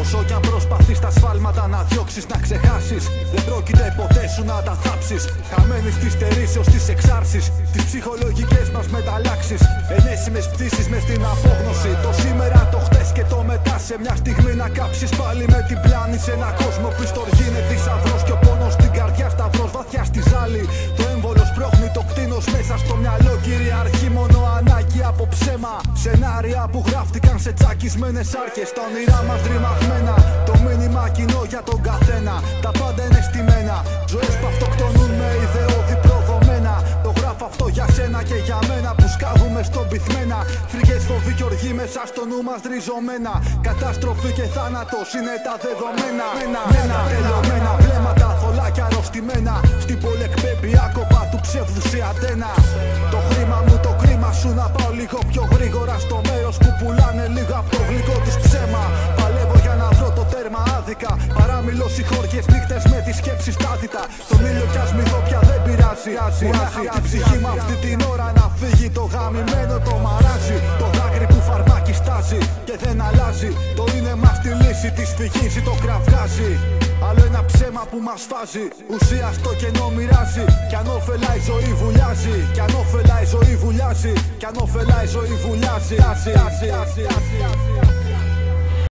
Όσο κι αν προσπαθείς τα σφάλματα να διώξεις, να ξεχάσεις, δεν πρόκειται ποτέ σου να τα θάψεις. Χαμένοι στις στερήσεως, στις εξάρσεις, τις ψυχολογικές μας μεταλλάξεις. Ενέσιμες πτήσεις μες στην απόγνωση. Το σήμερα, το χτες και το μετά. Σε μια στιγμή να κάψεις πάλι με την πλάνη. Σε ένα κόσμο που στοργή είναι θησαυρός και ο πόνος στην καρδιά σταυρός βαθιά στη ζάλη. Το έμβολο σπρώχνει το κτίνος μέσα στο μυαλό. Κυριαρχεί μόνο ανάγκη από ψέμα. Σενάρια που γράφτηκαν σε τσακισμένες άρκες. Τα όνειρά μας ρημαγμένα. Το μήνυμα κοινό για τον καθένα. Τα πάντα είναι στημένα. Ζωές που αυτοκτονούν με ιδεώδη προδομένα. Το γράφω αυτό για σένα και για μένα που σκάβουμε στον πυθμένα. Φρικές, φοβοί και οργή μέσα στο νου μας ριζωμένα. Καταστροφή και θάνατος είναι τα δεδομένα. Μένα τελειωμένα βλέμματα θολά και αρρωστημένα. Στην πολυεκπέμπει άκοπα του ψεύδου σε αντένα. Το χρήμα μου, το κρίμα σου να πάω λίγο πιο γρήγορα στο μέρος που πουλάνε λίγο από το γλυκό τους ψέμα. Παλεύω για να βρω το τέρμα άδικα. Παράμιλω συγχώριες νύχτες με τη σκέψη στάθητα. Τον ήλιο κι ας μη δω πια δεν πειράζει. Μονάχα απ' την ψυχή μου αυτή την ώρα να φύγει. Το γαμημένο το μαράζει. Το δάκρυ που φαρμάκι στάζει και δεν αλλάζει. Το είναι μας τη λύση της φυγής το κραυγάζει. Άλλο ένα ψέμα που μας φάζει. Ουσία στο κενό μοιράζει. Κι αν όφελα η ζωή βουλιάζει. Κι αν όφελα η ζωή βουλιάζει. Κι αν όφελα η ζωή βουλιάζει.